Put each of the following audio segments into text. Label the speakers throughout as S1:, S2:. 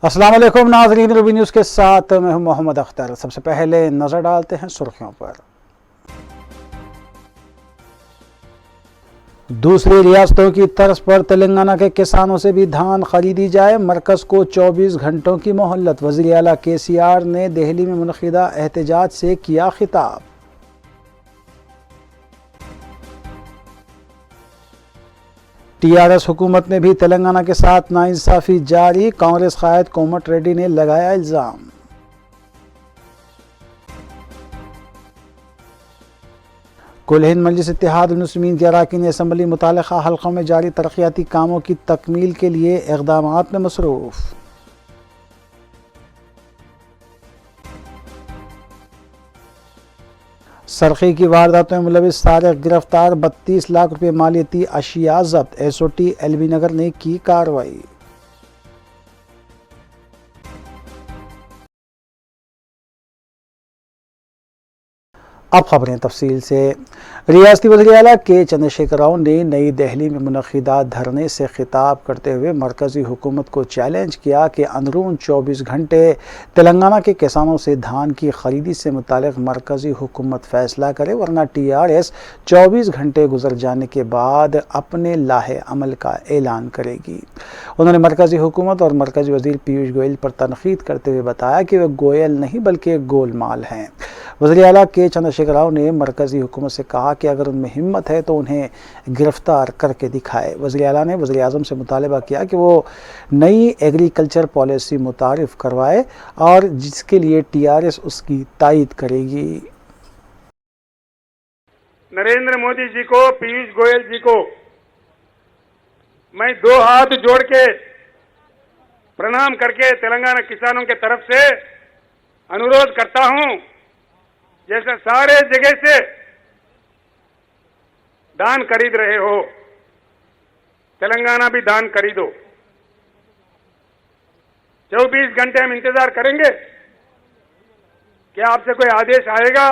S1: अस्सलाम वालेकुम नाज़रीन, रूबी न्यूज़ के साथ मैं हूं मोहम्मद अख्तर। सबसे पहले नज़र डालते हैं सुर्खियों पर। दूसरी रियासतों की तर्ज पर तेलंगाना के किसानों से भी धान खरीदी जाए, मरकज़ को 24 घंटों की मोहलत। वज़ीर आला KCR ने दिल्ली में मुनक़िदा एहतजाज से किया खिताब। TRS हुकूमत ने भी तेलंगाना के साथ नाइंसाफ़ी जारी, कांग्रेस कायद कोमट रेड्डी ने लगाया इल्ज़ाम। कुल हिंद मजलिस इत्तेहादुल मुस्लिमीन के अरकान असम्बली मुतालिका हल्कों में जारी तरक्याती कामों की तकमील के लिए इक़दामात में मसरूफ़। सरखी की वारदातों में मुलविस सारिक गिरफ्तार, 32 लाख रुपये मालियती अशिया जब्त। SOT LB नगर ने की कार्रवाई। अब खबरें तफसील से। रियासती वज़ीर आला के चंद्रशेखर राव ने नई दिल्ली में मुनक़िदा धरने से खिताब करते हुए मरकज़ी हुकूमत को चैलेंज किया कि अंदरून 24 घंटे तेलंगाना के किसानों से धान की खरीदी से मुतालिक मरकज़ी हुकूमत फ़ैसला करे, वरना TRS 24 घंटे गुजर जाने के बाद अपने लाहे अमल का ऐलान करेगी। उन्होंने मरकज़ी हुकूमत और मरकज़ी वज़ीर पीयूष गोयल पर तनक़ीद करते हुए बताया कि वे गोयल नहीं बल्कि गोलमाल हैं। वज़ीर आला के चंद्रशेखर राव ने मरकज़ी हुकूमत से कहा कि अगर उनमें हिम्मत है तो उन्हें गिरफ्तार करके दिखाए। वज़ीर आला ने वज़ीर आज़म से मुतालबा किया कि वो नई एग्रीकल्चर पॉलिसी मुतारिफ़ करवाए और जिसके लिए TRS उसकी तायद करेगी।
S2: नरेंद्र मोदी जी को, पीयूष गोयल जी को मैं दो हाथ जोड़ के प्रणाम करके तेलंगाना किसानों के तरफ से अनुरोध करता हूं, जैसे सारे जगह से धान खरीद रहे हो, तेलंगाना भी धान खरीदो। 24 घंटे हम इंतजार करेंगे। क्या आपसे कोई आदेश आएगा?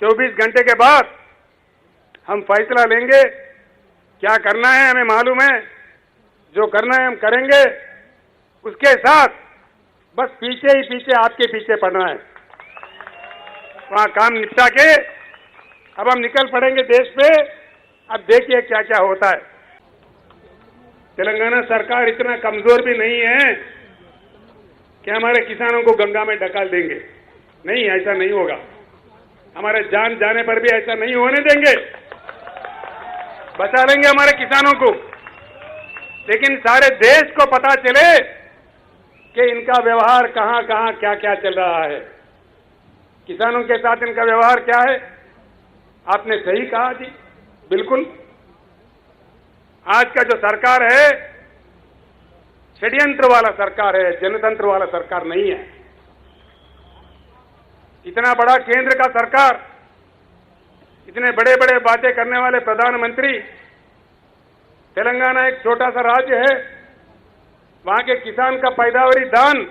S2: 24 घंटे के बाद हम फैसला लेंगे। क्या करना है हमें मालूम है, जो करना है हम करेंगे। उसके साथ बस पीछे ही पीछे आपके पीछे पड़ना है। वहां काम निपटा के अब हम निकल पड़ेंगे देश पे। अब देखिए क्या क्या होता है। तेलंगाना सरकार इतना कमजोर भी नहीं है कि हमारे किसानों को गंगा में ढकेल देंगे। नहीं, ऐसा नहीं होगा। हमारे जान जाने पर भी ऐसा नहीं होने देंगे। बचा लेंगे हमारे किसानों को। लेकिन सारे देश को पता चले कि इनका व्यवहार कहां कहां क्या क्या चल रहा है। किसानों के साथ इनका व्यवहार क्या है। आपने सही कहा जी, बिल्कुल। आज का जो सरकार है षड्यंत्र वाला सरकार है, जनतंत्र वाला सरकार नहीं है। इतना बड़ा केंद्र का सरकार, इतने बड़े बड़े बातें करने वाले प्रधानमंत्री, तेलंगाना एक छोटा सा राज्य है। वहां के किसान का पैदावारी धान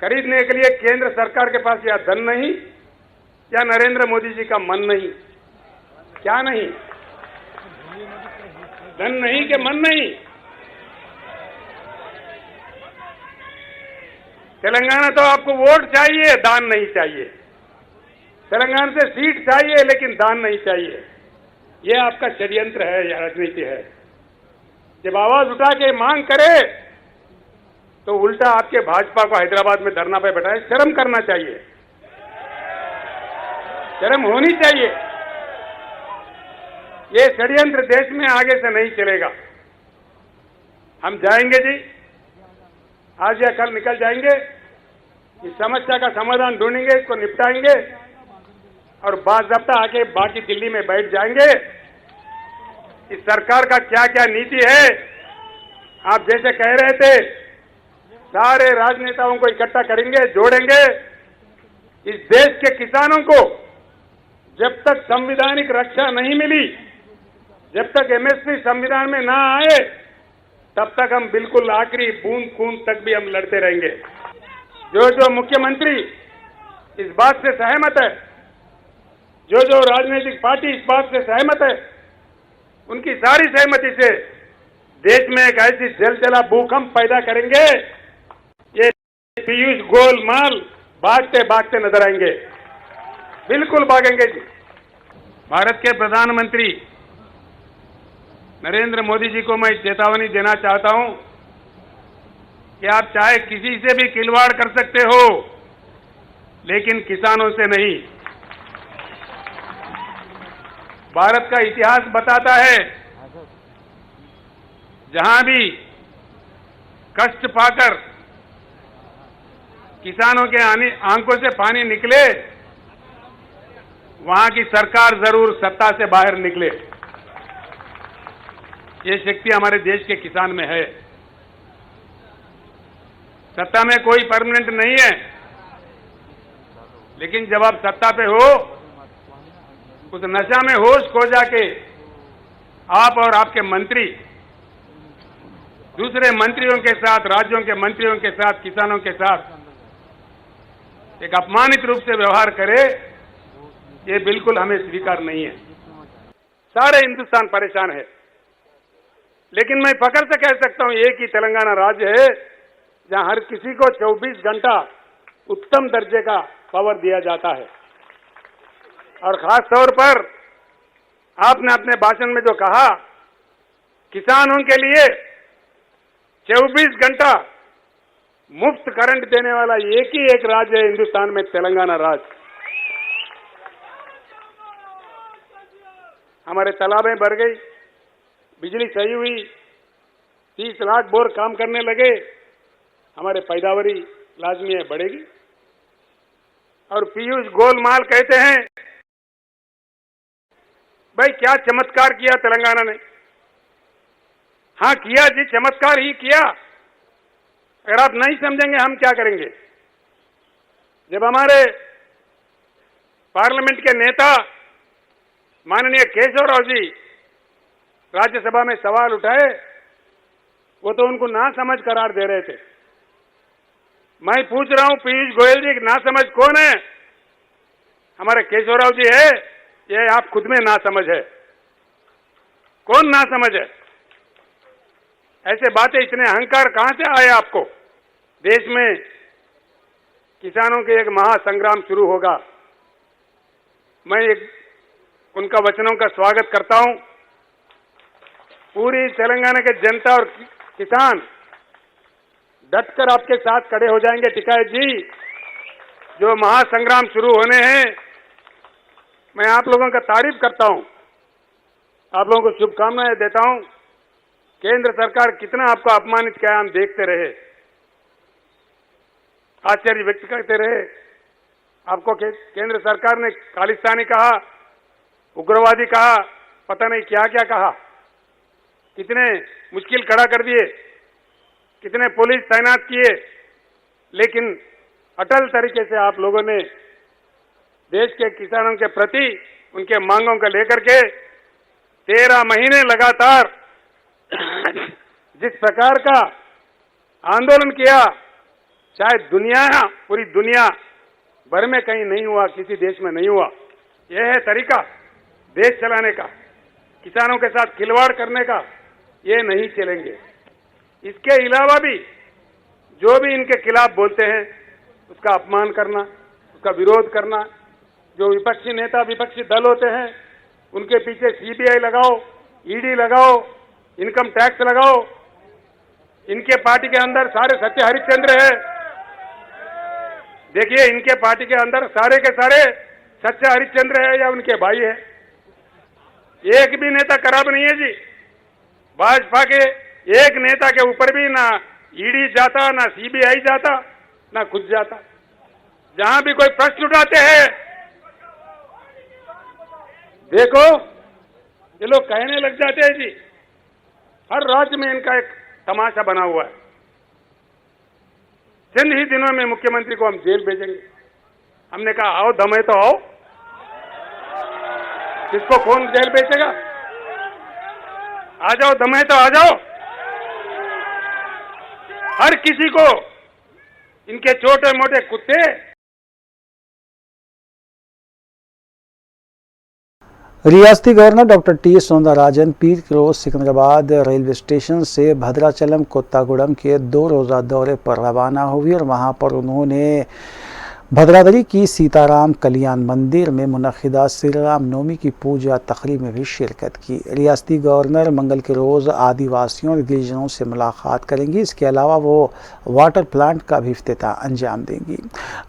S2: खरीदने के लिए केंद्र सरकार के पास या धन नहीं या नरेंद्र मोदी जी का मन नहीं। क्या नहीं? धन नहीं कि मन नहीं? तेलंगाना तो आपको वोट चाहिए, दान नहीं चाहिए। तेलंगाना से सीट चाहिए लेकिन दान नहीं चाहिए। यह आपका षड्यंत्र है, यह राजनीति है। जब आवाज उठा के मांग करे तो उल्टा आपके भाजपा को हैदराबाद में धरना पे बैठाए। शर्म करना चाहिए, शर्म होनी चाहिए। ये षड्यंत्र देश में आगे से नहीं चलेगा। हम जाएंगे जी, आज या कल निकल जाएंगे, इस समस्या का समाधान ढूंढेंगे, इसको निपटाएंगे और बाज़ाब्ता आके बाकी दिल्ली में बैठ जाएंगे। इस सरकार का क्या क्या नीति है, आप जैसे कह रहे थे, सारे राजनेताओं को इकट्ठा करेंगे, जोड़ेंगे। इस देश के किसानों को जब तक संवैधानिक रक्षा नहीं मिली, जब तक MSP संविधान में ना आए, तब तक हम बिल्कुल आखिरी बूंद खून तक भी हम लड़ते रहेंगे। जो मुख्यमंत्री इस बात से सहमत है, जो राजनीतिक पार्टी इस बात से सहमत है, उनकी सारी सहमति से देश में एक ऐसी जलजला भूकंप पैदा करेंगे पीयूष गोलमाल भागते भागते नजर आएंगे, बिल्कुल भागेंगे जी। भारत के प्रधानमंत्री नरेंद्र मोदी जी को मैं चेतावनी देना चाहता हूं कि आप चाहे किसी से भी खिलवाड़ कर सकते हो, लेकिन किसानों से नहीं। भारत का इतिहास बताता है, जहां भी कष्ट पाकर किसानों के आंखों से पानी निकले, वहां की सरकार जरूर सत्ता से बाहर निकले। ये शक्ति हमारे देश के किसान में है। सत्ता में कोई परमानेंट नहीं है, लेकिन जब आप सत्ता पे हो, उस नशा में होश खो जाके आप और आपके मंत्री दूसरे मंत्रियों के साथ, राज्यों के मंत्रियों के साथ, किसानों के साथ एक अपमानित रूप से व्यवहार करे, ये बिल्कुल हमें स्वीकार नहीं है। सारे हिंदुस्तान परेशान है, लेकिन मैं फख्र से कह सकता हूं, एक ही तेलंगाना राज्य है जहां हर किसी को 24 घंटा उत्तम दर्जे का पावर दिया जाता है। और खास तौर पर आपने अपने भाषण में जो कहा, किसानों के लिए 24 घंटा मुफ्त करंट देने वाला एक ही एक राज्य है हिंदुस्तान में, तेलंगाना राज्य। हमारे तालाबें भर गई, बिजली सही हुई, 30 लाख बोर काम करने लगे, हमारे पैदावारी लाजमी है बढ़ेगी। और पीयूष गोलमाल कहते हैं, भाई क्या चमत्कार किया तेलंगाना ने। हाँ किया जी, चमत्कार ही किया। अगर आप नहीं समझेंगे हम क्या करेंगे। जब हमारे पार्लियामेंट के नेता माननीय केशव राव जी राज्यसभा में सवाल उठाए, वो तो उनको ना समझ करार दे रहे थे। मैं पूछ रहा हूं, पीयूष गोयल जी ना समझ कौन है? हमारे केशव राव जी है, ये आप खुद में ना समझ है। कौन ना समझ है? ऐसे बातें, इतने अहंकार कहां से आए आपको? देश में किसानों के एक महासंग्राम शुरू होगा। मैं उनका वचनों का स्वागत करता हूं। पूरी तेलंगाना के जनता और किसान डटकर आपके साथ खड़े हो जाएंगे टिकायत जी। जो महासंग्राम शुरू होने हैं, मैं आप लोगों का तारीफ करता हूं, आप लोगों को शुभकामनाएं देता हूं। केंद्र सरकार कितना आपको अपमानित किया, हम देखते रहे, आश्चर्य व्यक्त करते रहे। आपको केंद्र सरकार ने खालिस्तानी कहा, उग्रवादी कहा, पता नहीं क्या क्या कहा, कितने मुश्किल खड़ा कर दिए, कितने पुलिस तैनात किए, लेकिन अटल तरीके से आप लोगों ने देश के किसानों के प्रति उनके मांगों को लेकर के 13 महीने लगातार जिस प्रकार का आंदोलन किया, शायद पूरी दुनिया भर में कहीं नहीं हुआ, किसी देश में नहीं हुआ। यह है तरीका देश चलाने का, किसानों के साथ खिलवाड़ करने का। ये नहीं चलेंगे। इसके अलावा भी जो भी इनके खिलाफ बोलते हैं, उसका अपमान करना, उसका विरोध करना, जो विपक्षी नेता, विपक्षी दल होते हैं, उनके पीछे सीबीआई लगाओ, ईडी लगाओ, इनकम टैक्स लगाओ। इनके पार्टी के अंदर सारे सत्य हरिश्चंद्र है। देखिए, इनके पार्टी के अंदर सारे के सारे सच्चा हरिश्चंद्र है या उनके भाई है। एक भी नेता खराब नहीं है जी। भाजपा के एक नेता के ऊपर भी ना ईडी जाता, ना सीबीआई जाता, ना खुद जाता। जहां भी कोई प्रश्न उठाते हैं, देखो ये लोग कहने लग जाते हैं जी। हर राज्य में इनका एक तमाशा बना हुआ है। चंद ही दिनों में मुख्यमंत्री को हम जेल भेजेंगे। हमने कहा आओ, दम है तो आओ। किसको कौन जेल भेजेगा? आ जाओ, दम है तो आ जाओ। हर किसी को, इनके छोटे मोटे कुत्ते
S1: रियासती गवर्नर डॉक्टर टी सौंदरराजन पीर के रोज सिकंदराबाद रेलवे स्टेशन से भद्राचलम कोत्तागुड़म के 2 रोज़ा दौरे पर रवाना हुई और वहां पर उन्होंने भद्रादरी की सीताराम कल्याण मंदिर में मुनक्किदा श्री राम नवमी की पूजा तकरीब में भी शिरकत की। रियासती गवर्नर मंगल के रोज़ आदिवासियों और गिरिजनों से मुलाकात करेंगी। इसके अलावा वो वाटर प्लांट का भी इफ्तिताह अंजाम देंगी।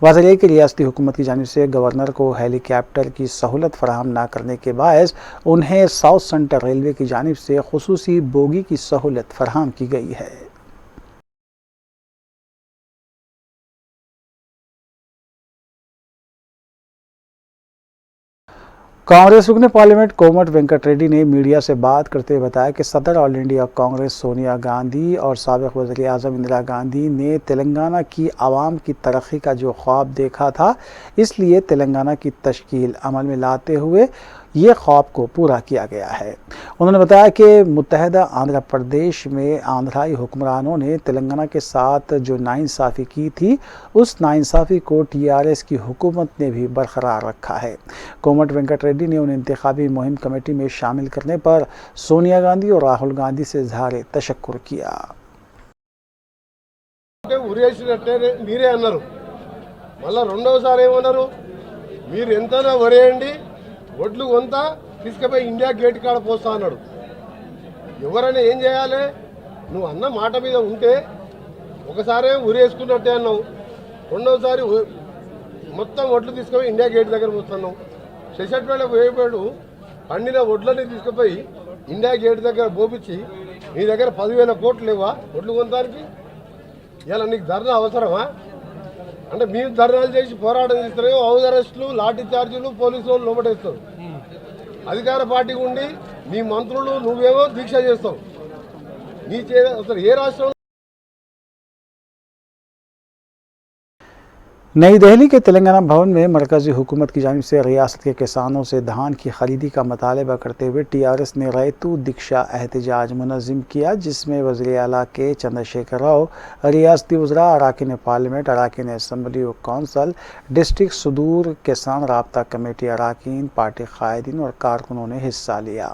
S1: वाज़ेह है कि रियासती हुकूमत की जानिब से गवर्नर को हेलीकॉप्टर की सहूलत फराहम न करने के बायस उन्हें साउथ सेंट्रल रेलवे की जानिब से खुसूसी बोगी की सहूलत फराहम की गई है। कांग्रेस रुकने पार्लियामेंट कोमट वेंकट रेड्डी ने मीडिया से बात करते हुए बताया कि सदर ऑल इंडिया कांग्रेस सोनिया गांधी और साबिक वज़ीर आज़म इंदिरा गांधी ने तेलंगाना की आवाम की तरक्की का जो ख्वाब देखा था, इसलिए तेलंगाना की तश्कील अमल में लाते हुए ये ख्वाब को पूरा किया गया है। उन्होंने बताया कि मुत्तहदा आंध्र प्रदेश में आंध्राई हुक्मरानों ने तेलंगाना के साथ जो नाइंसाफ़ी की थी, उस नाइंसाफ़ी को टीआरएस की हुकूमत ने भी बरकरार रखा है। कोमट वेंकट रेड्डी ने उन्हें इंतखाबी मुहिम कमेटी में शामिल करने पर सोनिया गांधी और राहुल गांधी से इज़हार तशक्कुर किया।
S3: మీరే అన్నారు, మళ్ళా రెండోసారి ఏమన్నారు, మీరు ఎంతనా వరేయండి, ఒడ్లు కొంత తీసుకుపోయి ఇండియా గేట్ కాడ పోస్తా అన్నాడు. ఎవరైనా ఏం చేయాలి? నువ్వు అన్న మాట మీద ఉంటే ఒకసారి ఉరేసుకున్నట్టే అన్నావు, రెండోసారి మొత్తం ఒడ్లు తీసుకుపోయి ఇండియా గేట్ దగ్గర పోస్తున్నావు. శశట్వేళ పోయేపాడు పండిన ఒడ్లని తీసుకుపోయి ఇండియా గేట్ దగ్గర పోపించి నీ దగ్గర 10,000 కోట్లు లేవా ఒడ్లు కొనడానికి? ఇలా నీకు ధర్నా అవసరమా? అంటే మీరు ధర్నాలు చేసి పోరాటం చేస్తారు, హౌస్ అరెస్టులు, లాఠీ చార్జీలు, పోలీసు వాళ్ళు లోపడేస్తారు. అధికార పార్టీకి ఉండి నీ మంత్రులు నువ్వేమో దీక్ష చేస్తావు. నీ అసలు ఏ రాష్ట్రంలో?
S1: नई दिल्ली के तेलंगाना भवन में मरकजी हुकूमत की जानिब से रियासत के किसानों से धान की खरीदी का मुतालबा करते हुए टीआरएस ने रैतू दीक्षा एहतजाज मुनज़्ज़म किया, जिसमें वज़ीर आला के चंद्रशेखर राव, रियासती वज़रा, अराकीन पार्लियामेंट, अराकीन असम्बली व कौंसल, डिस्ट्रिक्ट सुदूर किसान राब्ता कमेटी अराकीन, पार्टी कायदीन और कारकुनों ने हिस्सा लिया।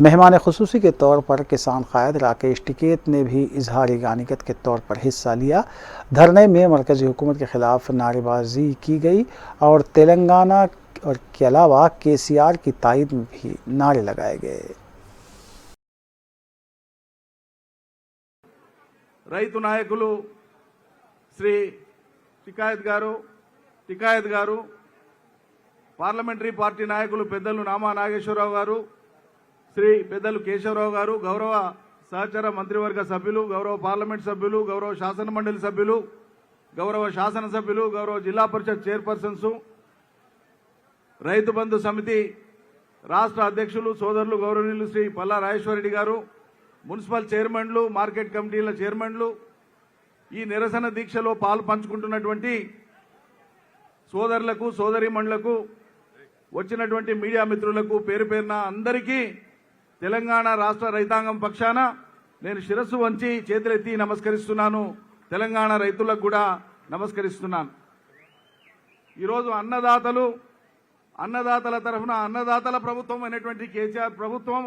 S1: मेहमान खुसूसी के तौर पर किसान कायद राकेश टिकैत ने भी इजहार गानिकत के तौर पर हिस्सा लिया। धरने में मरकजी हुकूमत के खिलाफ नारेबाजी की गई और तेलंगाना और के अलावा केसीआर की तायद में भी नारे लगाए गए।
S4: రైతు నాయకులు శ్రీ టికాయత్ గారు, పార్లమెంటరీ పార్టీ నాయకులు పెద్దలు నామా నాగేశ్వరరావు గారు, శ్రీ పెద్దలు కేశవరావు గారు, గౌరవ సహచర మంత్రివర్గ సభ్యులు, గౌరవ పార్లమెంట్ సభ్యులు, గౌరవ శాసన మండలి సభ్యులు, గౌరవ శాసనసభ్యులు, గౌరవ జిల్లా పరిషత్ చైర్పర్సన్స్, రైతు బంధు సమితి రాష్ట్ర అధ్యక్షులు సోదరులు గౌరవనీయులు శ్రీ పల్లా రాజేశ్వరరెడ్డి గారు, మున్సిపల్ చైర్మన్లు, మార్కెట్ కమిటీల చైర్మన్లు, ఈ నిరసన దీక్షలో పాలు పంచుకుంటున్నటువంటి సోదరులకు, సోదరీమణులకు, వచ్చినటువంటి మీడియా మిత్రులకు పేరు పేరున అందరికీ తెలంగాణ రాష్ట్ర రైతాంగం పక్షాన నేను శిరస్సు వంచి చేతులెత్తి నమస్కరిస్తున్నాను. తెలంగాణ రైతులకు కూడా నమస్కరిస్తున్నాను. ఈరోజు అన్నదాతల తరఫున అన్నదాతల ప్రభుత్వం అయినటువంటి కేసీఆర్ ప్రభుత్వం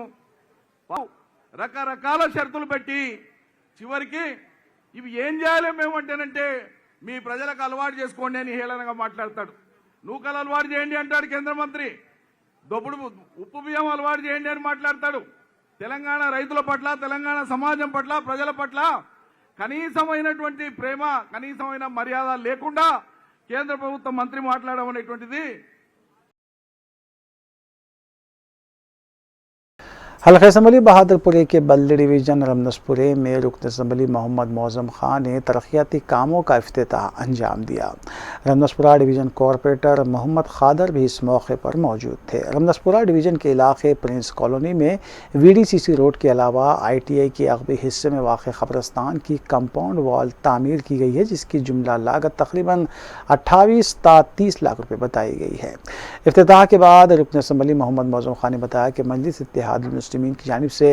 S4: రకరకాల షరతులు పెట్టి చివరికి ఇవి ఏం చేయాలి మేము అంటేనంటే మీ ప్రజలకు అలవాటు చేసుకోండి అని హేళనగా మాట్లాడతాడు. నూకలు అలవాటు చేయండి అంటాడు కేంద్ర మంత్రి, దొప్పుడు ఉప్పు బియ్యం అలవాటు చేయండి అని మాట్లాడతాడు. తెలంగాణ రైతుల పట్ల, తెలంగాణ సమాజం పట్ల, ప్రజల పట్ల కనీసమైనటువంటి ప్రేమ, కనీసమైన మర్యాద లేకుండా కేంద్ర ప్రభుత్వ మంత్రి మాట్లాడడం అనేటువంటిది
S1: हल्का असम्बली बहादुरपुरे के बल्ले डिवीज़न रमनसपुरे में रुकन असम्बली मोहम्मद मौज़म खान ने तरक्याती कामों का इफ्तिताह अंजाम दिया। रमनसपुरा डिवीज़न कॉरपोरेटर मोहम्मद खादर भी इस मौके पर मौजूद थे। रमनसपुरा डिवीज़न के इलाके प्रिंस कॉलोनी में वीडीसीसी रोड के अलावा ITI के अगबी हिस्से में वाक़ क़ब्रिस्तान की कंपाउंड वॉल तामीर की गई है, जिसकी जुमला लागत तकरीबन 28 ता 30 लाख रुपये बताई गई है। इफ्तिताह के बाद रुकन असम्बली मोहम्मद मौज़म खान ने बताया कि मजलिस इत्तेहादुल मुस्लिमीन की जानिब से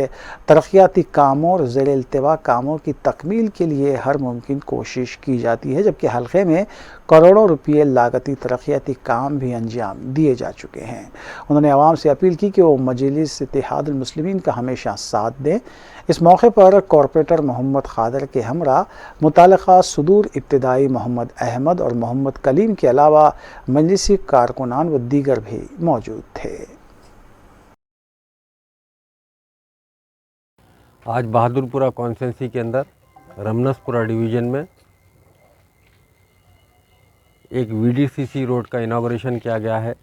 S1: तरक्याती कामों और ज़ेर इल्तिवा कामों की तकमील के लिए हर मुमकिन कोशिश की जाती है, जबकि हल्के में करोड़ों रुपये लागती तरक्याती काम भी अंजाम दिए जा चुके हैं। उन्होंने आवाम से अपील की कि वो मजलिस इत्तेहादुल मुस्लिमीन का हमेशा साथ दें। इस मौके पर कॉरपोरेटर मोहम्मद खादर के हमरा मुताल्लिक़ा सदूर इब्तिदाई मोहम्मद अहमद और मोहम्मद कलीम के अलावा मजलिसी कारकुनान व दीगर भी मौजूद थे।
S5: आज बहादुरपुरा कॉन्स्टिट्यूंसी के अंदर रमनसपुरा डिवीज़न में एक वीडीसीसी रोड का इनाग्रेशन किया गया है,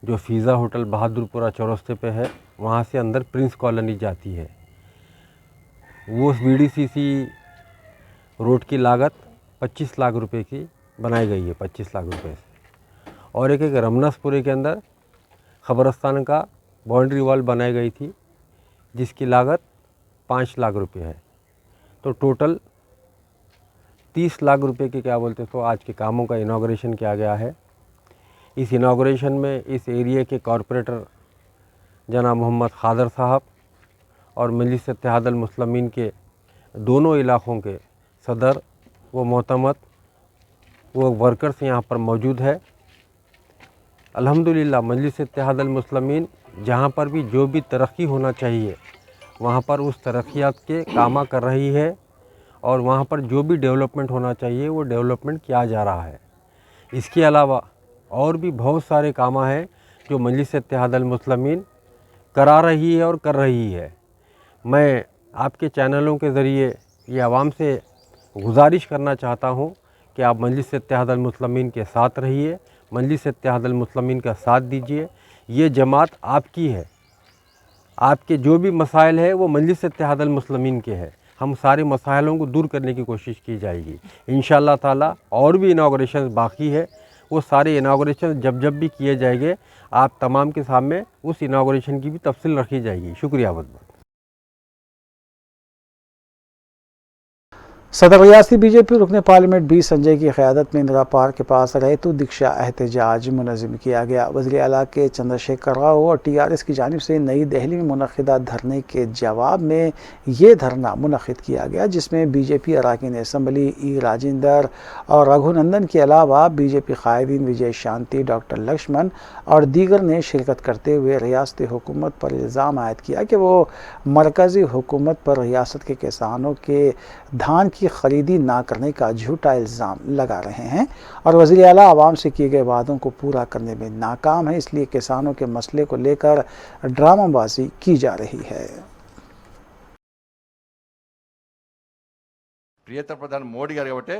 S5: जो फ़ीज़ा होटल बहादुरपुरा चौरस्ते पे है। वहाँ से अंदर प्रिंस कॉलोनी जाती है। वो वीडीसीसी रोड की लागत 25 लाख रुपए की बनाई गई है, 25 लाख रुपए से। और एक रमनसपुरे के अंदर खबरस्तान का बाउंड्री वॉल बनाई गई थी, जिसकी लागत 5 लाख रुपए है। तो टोटल 30 लाख रुपए के आज के कामों का इनाग्रेशन किया गया है। इस इनाग्रेशन में इस एरिया के कॉरपोरेटर जनाब मोहम्मद खादर साहब और मजलिस इत्तेहादुल मुस्लिमीन के दोनों इलाक़ों के सदर व मोहतमद वो वर्कर्स यहाँ पर मौजूद है। अल्हम्दुलिल्लाह मजलिस इत्तेहादुल मुस्लिमीन जहाँ पर भी जो भी तरक्की होना चाहिए वहाँ पर उस तरक्यात के कामा कर रही है, और वहाँ पर जो भी डेवलपमेंट होना चाहिए वो डेवलपमेंट किया जा रहा है। इसके अलावा और भी बहुत सारे कामा हैं जो मजलिस इत्तेहादुल मुस्लिमीन करा रही है और कर रही है। मैं आपके चैनलों के ज़रिए ये आवाम से गुजारिश करना चाहता हूँ कि आप मजलिस इत्तेहादुल मुस्लिमीन के साथ रहिए, मजलिस इत्तेहादुल मुस्लिमीन का साथ दीजिए। ये जमात आपकी है, आपके जो भी मसाइल है वो मजलिस इत्तेहादुल मुस्लिमीन के हैं। हम सारे मसाइलों को दूर करने की कोशिश की जाएगी इंशाअल्लाह ताला। और भी इनाग्रेशन बाकी है, वो सारे इनाग्रेशन जब भी किए जाएंगे आप तमाम के सामने उस इनाग्रेशन की भी तफसील रखी जाएगी। शुक्रिया बहुत बहुत।
S1: सदर रियासती बीजेपी रुकने पार्लियामेंट बी संजय की क़यादत में इंदिरा पार्क के पास रैतु दीक्षा एहतजाज मुनज़्ज़म किया गया। वज़ीर आला के चंद्रशेखर राव और TRS की जानिब से नई दिल्ली में मुनक़िदा धरने के जवाब में ये धरना मुनक़िद किया गया, जिसमें बीजेपी अरकान असम्बली ई राजेंद्र और रघुनंदन के अलावा बीजेपी कायदीन विजय शांति, डॉक्टर लक्ष्मण और दीगर ने शिरकत करते हुए रियासती हुकूमत पर इल्ज़ाम आयद किया कि वो मरकज़ी हुकूमत पर रियासत के किसानों के धान की खरीदी ना करने का झूठा इल्ज़ाम लगा रहे हैं, और वज़ीर आला आवाम से किए गए वादों को पूरा करने में नाकाम है। इसलिए किसानों के मसले को लेकर ड्रामाबाजी की जा रही है।
S6: ప్రియత ప్రధాని మోడీ గారు కాబట్టి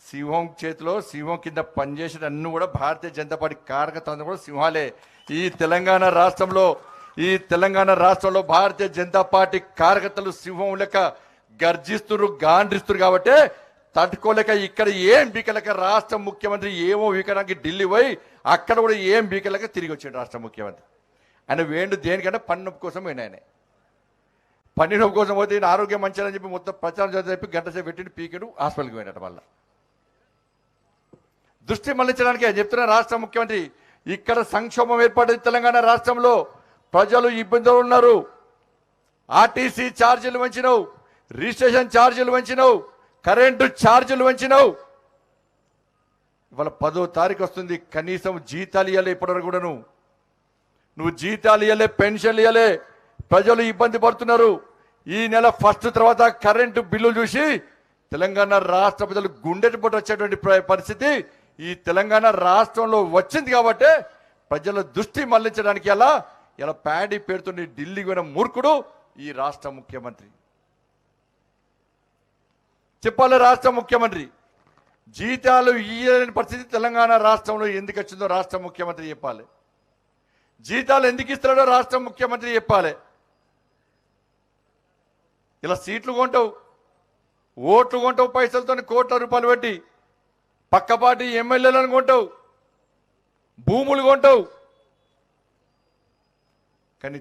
S6: సింహం చేతిలో సింహం కింద పనిచేసిన అన్ని కూడా భారతీయ జనతా పార్టీ కార్యకర్తలు కూడా సింహాలే। ఈ తెలంగాణ రాష్ట్రంలో భారతీయ జనతా పార్టీ కార్యకర్తలు సింహం లెక్క గర్జిస్తున్నారు, గాండ్రిస్తున్నారు కాబట్టి తట్టుకోలేక ఇక్కడ ఏం బీకలేక రాష్ట్ర ముఖ్యమంత్రి ఏమో వీకడానికి ఢిల్లీ పోయి అక్కడ కూడా ఏం బీకలేక తిరిగి వచ్చాడు రాష్ట్ర ముఖ్యమంత్రి। ఆయన వేండు దేనికంటే పన్ను కోసం పోయిన ఆయన పన్ను నొప్పి కోసం పోతే ఆరోగ్యం మంచిదని చెప్పి మొత్తం ప్రచారం చెప్పి గంట సేపు పెట్టిండు, పీకెడు హాస్పిటల్కి పోయినట్టు వల్ల దృష్టి మళ్లించడానికి చెప్తున్న రాష్ట్ర ముఖ్యమంత్రి ఇక్కడ సంక్షోభం ఏర్పడింది తెలంగాణ రాష్ట్రంలో, ప్రజలు ఇబ్బందులు ఉన్నారు, ఆర్టీసీ ఛార్జీలు పెంచినావు, రిజిస్ట్రేషన్ ఛార్జీలు పెంచినావు, కరెంటు ఛార్జీలు పెంచినావు। ఇవాళ 10వ తారీఖు వస్తుంది, కనీసం జీతాలు ఇవ్వలే ఇప్పటివరకు కూడా నువ్వు జీతాలు ఇవ్వలే, పెన్షన్లు ఇవ్వలే, ప్రజలు ఇబ్బంది పడుతున్నారు। ఈ నెల ఫస్ట్ తర్వాత కరెంటు బిల్లులు చూసి తెలంగాణ రాష్ట్ర ప్రజలు గుండెపోటు వచ్చేటువంటి పరిస్థితి ఈ తెలంగాణ రాష్ట్రంలో వచ్చింది కాబట్టి ప్రజల దృష్టి మళ్లించడానికి ఇలా ప్యాడీ పేరుతో ఢిల్లీకి పోయిన మూర్ఖుడు ఈ రాష్ట్ర ముఖ్యమంత్రి। చెప్పాలి రాష్ట్ర ముఖ్యమంత్రి జీతాలు ఇయ్యలేని పరిస్థితి తెలంగాణ రాష్ట్రంలో ఎందుకు వచ్చిందో రాష్ట్ర ముఖ్యమంత్రి చెప్పాలి, జీతాలు ఎందుకు ఇస్తున్నాడో రాష్ట్ర ముఖ్యమంత్రి చెప్పాలి। ఇలా సీట్లు కొంటావు, ఓట్లు కొంటావు, పైసలతో కోట్ల రూపాయలు పెట్టి పక్కపాటి ఎమ్మెల్యేలను కొంటావు, భూములు కొంటావు, కానీ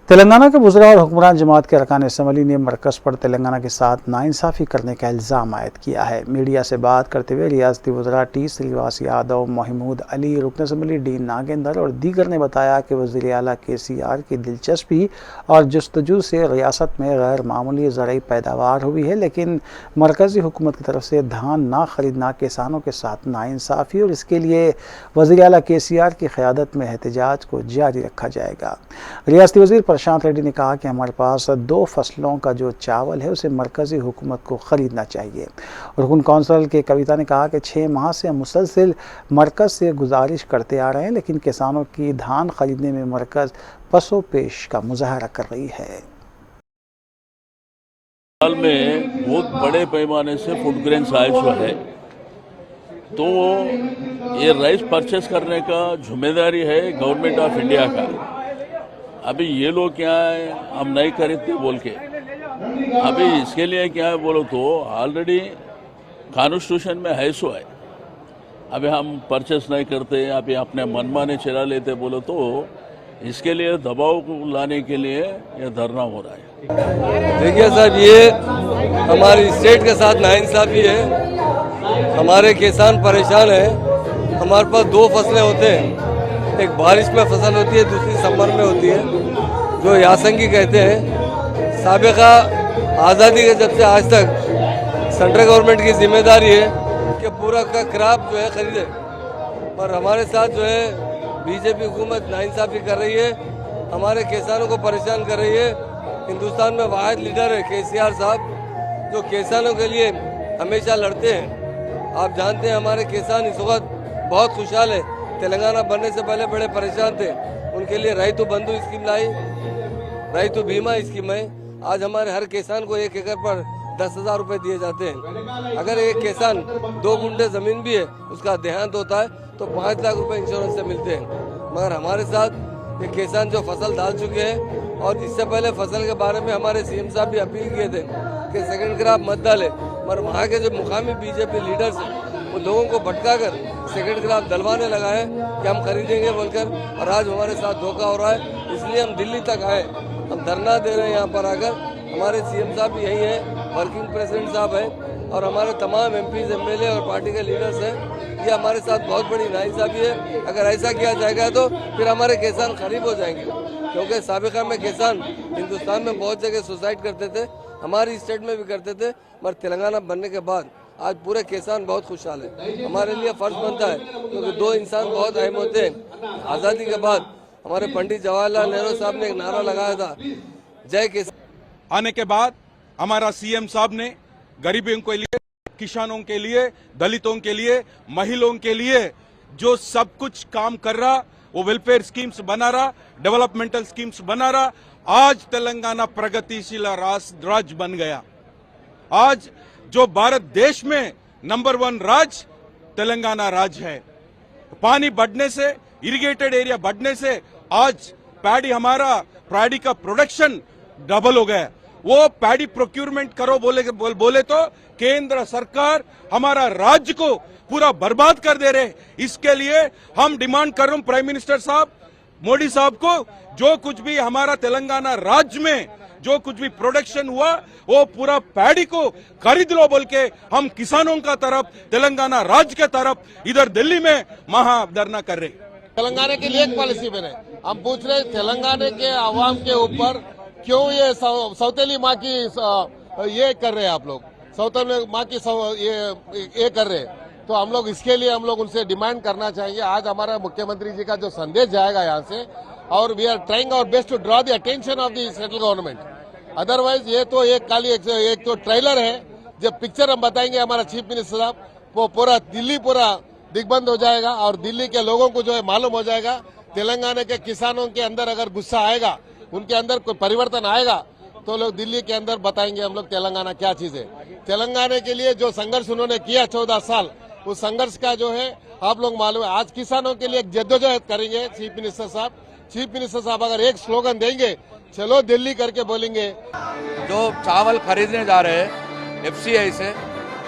S1: तेलंगाना के वज़रा और हुक्मरान जमात के अरकान असम्बली ने मरकज़ पर तेलंगाना के साथ नाइंसाफ़ी करने का इल्ज़ाम आयद किया है। मीडिया से बात करते हुए रियासती वज़रा टी श्रीनिवास यादव, महमूद अली, रुकन असम्बली डी नागेंद्र और दीगर ने बताया कि वज़ीर आला KCR की दिलचस्पी और जस्तजू से रियासत में गैर मामूली ज़रई पैदावार हुई है, लेकिन मरकज़ी हुकूमत की तरफ से धान ना खरीदना किसानों के साथ नाइंसाफ़ी और इसके लिए वज़ीर आला KCR की क़यादत में एहतजाज को जारी रखा जाएगा। रियासती वज़ीर प्रशांत रेड्डी ने कहा कि हमारे पास 2 फसलों का जो चावल है उसे मरकज़ी हुकूमत को ख़रीदना चाहिए। रुकन कौंसल के कविता ने कहा कि 6 माह से हम मुसलसल मरकज़ से गुजारिश करते आ रहे हैं, लेकिन किसानों की धान खरीदने में मरकज़ पसो पेश का मुजाहरा कर रही है।
S7: साल में बहुत बड़े पैमाने से फूड ग्रेन्स आया हुआ है, तो ये राइस परचेस करने का जिम्मेदारी है गवर्नमेंट ऑफ इंडिया का। अभी ये लोग क्या है, हम नहीं खरीदते बोल के, अभी इसके लिए क्या है बोलो तो ऑलरेडी कॉन्स्टिट्यूशन में है सो है। अभी हम परचेस नहीं करते, अभी अपने मनमाने चला लेते बोलो तो इसके लिए दबाव को लाने के लिए ये धरना हो रहा है।
S8: देखिए साहब, ये हमारी स्टेट के साथ नाइंसाफी है। हमारे किसान परेशान हैं। हमारे पास 2 फसलें होते हैं, एक बारिश में फसल होती है, दूसरी समर में होती है, जो यासंगी कहते हैं। साबिका आज़ादी के जब से आज तक सेंट्रल गवर्नमेंट की जिम्मेदारी है कि पूरा का क्रॉप जो है खरीदे, पर हमारे साथ जो है बीजेपी हुकूमत नाइंसाफी कर रही है, हमारे किसानों को परेशान कर रही है। हिंदुस्तान में वाहिद लीडर है KCR साहब, जो किसानों के लिए हमेशा लड़ते हैं। आप जानते हैं हमारे किसान इस वक्त बहुत खुशहाल है। तेलंगाना बनने से पहले बड़े परेशान थे, उनके लिए रैतु बंधु स्कीम लाई, रैतु बीमा स्कीम है। आज हमारे हर किसान को 1 एकड़ पर 10,000 रुपये दिए जाते हैं। अगर एक किसान 2 गुंठे जमीन भी है, उसका देहांत होता है तो 5 लाख रुपए इंश्योरेंस से मिलते हैं। मगर हमारे साथ ये किसान जो फसल डाल चुके हैं, और इससे पहले फसल के बारे में हमारे CM साहब भी अपील किए थे कि सेकंड क्रॉप मत डाले, मगर वहाँ के जो मुकामी बीजेपी लीडर्स हैं वो लोगों को भटका कर सेकंड क्रॉप डलवाने लगा है कि हम खरीदेंगे बोलकर, और आज हमारे साथ धोखा हो रहा है। इसलिए हम दिल्ली तक आए, हम धरना दे रहे हैं यहाँ पर आकर। हमारे CM साहब भी यही है, वर्किंग प्रेसिडेंट साहब है, और हमारे तमाम MPs, MLA और पार्टी के लीडर्स हैं। ये हमारे साथ बहुत बड़ी नाइंसाफी है। अगर ऐसा किया जाएगा तो फिर हमारे किसान गरीब हो जाएंगे, क्योंकि साबिका में किसान हिंदुस्तान में बहुत जगह सुसाइड करते थे, हमारी स्टेट में भी करते थे, मगर तेलंगाना बनने के बाद आज पूरे किसान बहुत खुशहाल है। हमारे लिए फर्ज बनता है, क्योंकि 2 इंसान बहुत अहम होते हैं। आज़ादी के बाद हमारे पंडित जवाहरलाल नेहरू साहब ने एक नारा लगाया था, जय किसान।
S9: आने के बाद हमारा CM साहब ने गरीबों के लिए, किसानों के लिए, दलितों के लिए, महिलाओं के लिए जो सब कुछ काम कर रहा, वो वेलफेयर स्कीम्स बना रहा, डेवलपमेंटल स्कीम्स बना रहा। आज तेलंगाना प्रगतिशील राज्य बन गया। आज जो भारत देश में नंबर 1 राज्य तेलंगाना राज्य है। पानी बढ़ने से, इरिगेटेड एरिया बढ़ने से आज पैडी का प्रोडक्शन डबल हो गया। वो पैडी प्रोक्यूरमेंट करो बोले तो केंद्र सरकार हमारा राज्य को पूरा बर्बाद कर दे रहे। इसके लिए हम डिमांड कर रहे हैं प्राइम मिनिस्टर साहब, मोदी साहब को, जो कुछ भी हमारा तेलंगाना राज्य में जो कुछ भी प्रोडक्शन हुआ वो पूरा पैडी को खरीद लो बोल के हम किसानों का तरफ, तेलंगाना राज्य के तरफ इधर दिल्ली में महाधरना कर रहे।
S3: तेलंगाना के लिए एक पॉलिसी बने। हम पूछ रहे तेलंगाना के आवाम के ऊपर क्यों ये सौतेली माँ की ये कर रहे हैं आप लोग, सौतेली माँ की ये कर रहे हैं। तो हम लोग इसके लिए हम लोग उनसे डिमांड करना चाहिए। आज हमारा मुख्यमंत्री जी का जो संदेश जाएगा यहाँ से, और we are trying our best to draw the attention of the central government. Otherwise ये तो एक तो ट्रेलर है, जब पिक्चर हम बताएंगे हमारा चीफ मिनिस्टर साहब, वो पूरा दिल्ली पूरा दिग्बंध हो जाएगा, और दिल्ली के लोगों को जो है मालूम हो जाएगा। तेलंगाना के किसानों के अंदर अगर गुस्सा आएगा, उनके अंदर कोई परिवर्तन आएगा, तो लोग दिल्ली के अंदर बताएंगे हम लोग तेलंगाना क्या चीज है। तेलंगाना के लिए जो संघर्ष उन्होंने किया 14 साल, उस संघर्ष का जो है आप लोग मालूम है। आज किसानों के लिए जद्दोजहद करेंगे चीफ मिनिस्टर साहब। चीफ मिनिस्टर साहब अगर एक स्लोगन देंगे, चलो दिल्ली करके बोलेंगे।
S6: जो चावल खरीदने जा रहे हैं FCI से,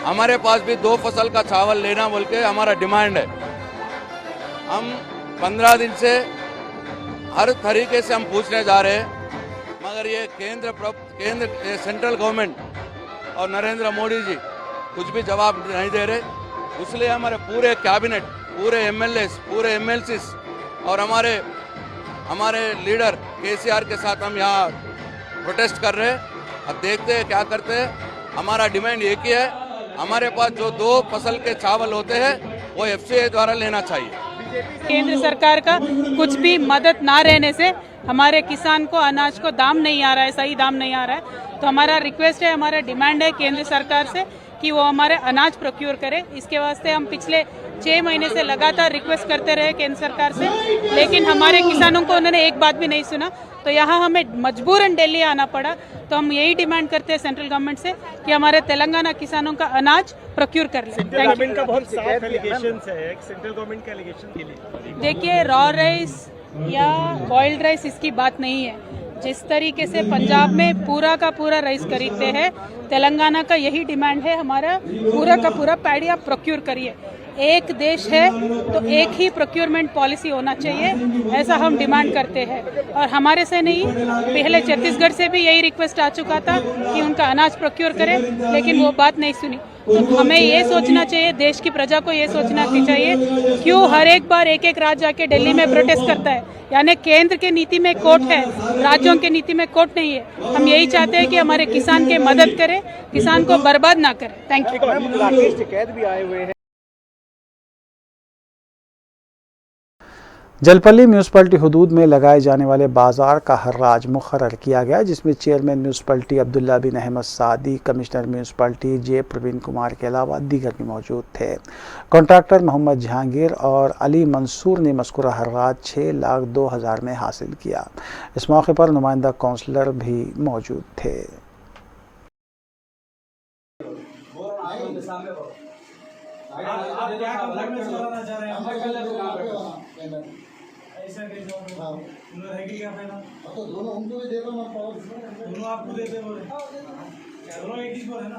S6: हमारे पास भी 2 फसल का चावल लेना बोल के हमारा डिमांड है। हम 15 दिन से हर तरीके से हम पूछने जा रहे हैं मगर ये सेंट्रल गवर्नमेंट और नरेंद्र मोदी जी कुछ भी जवाब नहीं दे रहे, इसलिए हमारे पूरे कैबिनेट, पूरे एमएलएस, पूरे एमएलसीज और हमारे लीडर केसीआर के साथ हम यहाँ प्रोटेस्ट कर रहे हैं। अब देखते हैं क्या करते हैं। हमारा डिमांड एक ही है, हमारे पास जो 2 फसल के चावल होते हैं वो एफसीआई द्वारा लेना चाहिए।
S10: केंद्र सरकार का कुछ भी मदद ना रहने से हमारे किसान को अनाज को दाम नहीं आ रहा है, सही दाम नहीं आ रहा है। तो हमारा रिक्वेस्ट है, हमारा डिमांड है केंद्र सरकार से कि वो हमारे अनाज प्रोक्योर करे। इसके वास्ते हम पिछले 6 महीने से लगातार रिक्वेस्ट करते रहे केंद्र सरकार से, लेकिन हमारे किसानों को उन्होंने एक बात भी नहीं सुना। तो यहाँ हमें मजबूरन दिल्ली आना पड़ा। तो हम यही डिमांड करते हैं सेंट्रल गवर्नमेंट से कि हमारे तेलंगाना किसानों का अनाज प्रोक्योर कर ले।
S11: सेंट्रल गवर्नमेंट का बहुत साफ एलिगेशंस है, सेंट्रल गवर्नमेंट का एलिगेशन के लिए
S10: देखिए, रॉ राइस या बॉइल्ड राइस इसकी बात नहीं है। जिस तरीके से पंजाब में पूरा का पूरा राइस खरीदते हैं, तेलंगाना का यही डिमांड है, हमारा पूरा का पूरा पैडी आप प्रोक्योर करिए। एक देश है तो एक ही प्रोक्योरमेंट पॉलिसी होना चाहिए, ऐसा हम डिमांड करते हैं। और हमारे से नहीं, पहले छत्तीसगढ़ से भी यही रिक्वेस्ट आ चुका था कि उनका अनाज प्रोक्योर करें, लेकिन वो बात नहीं सुनी। तो हमें ये सोचना चाहिए, देश की प्रजा को ये सोचना चाहिए, क्यों हर एक बार एक राज्य आके दिल्ली में प्रोटेस्ट करता है। यानी केंद्र के नीति में कोर्ट है, राज्यों के नीति में कोर्ट नहीं है। हम यही चाहते हैं कि हमारे किसान के मदद करें, किसान को बर्बाद ना करें। Thank you.
S11: राकेश टिकैत भी आए हुए हैं।
S1: जलपल्ली म्यूनसिपलिटी हुदूद में लगाए जाने वाले बाजार का हर्राज मुकर्रर किया गया, जिसमें चेयरमैन म्यूनसिपलिटी अब्दुल्ला बिन अहमद सादी, कमिश्नर म्यूनसिपलिटी जे प्रवीण कुमार के अलावा दीगर भी मौजूद थे। कॉन्ट्रैक्टर मोहम्मद जहांगीर और अली मंसूर ने मज़कूरा हर्राज 6,02,000 में हासिल किया। इस मौके पर नुमाइंदा काउंसलर भी मौजूद थे।
S3: तो दोनों हमको भी दे दो, दोनों आपको दे दे, दोनों एक ही है ना।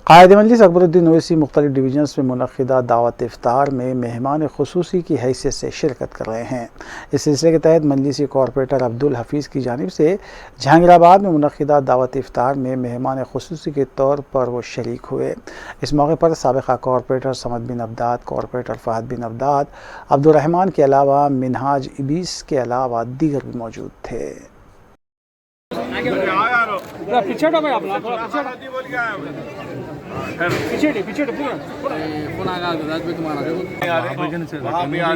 S1: कायद मजलिस अकबरुद्दीन ओवैसी मुख्तलिफ डिवीजन्स में मुनक़िदा दावत इफ्तार में मेहमान खुसूसी की हैसियत से शिरकत कर रहे हैं। इस सिलसिले के तहत मजलिसी कॉरपोरेटर अब्दुल हफीज़ की जानिब से जहांगीराबाद में मुनक़िदा दावत इफ्तार में मेहमान खुसूसी के तौर पर वो शरीक हुए। इस मौके पर साबिक़ा कॉरपोरेटर समद बिन अब्दाद, कॉरपोरेटर फ़हद बिन अब्दाद, अब्दुर्रहमान के अलावा मिनहाज इबीस के अलावा दीगर भी मौजूद थे।
S11: पीछे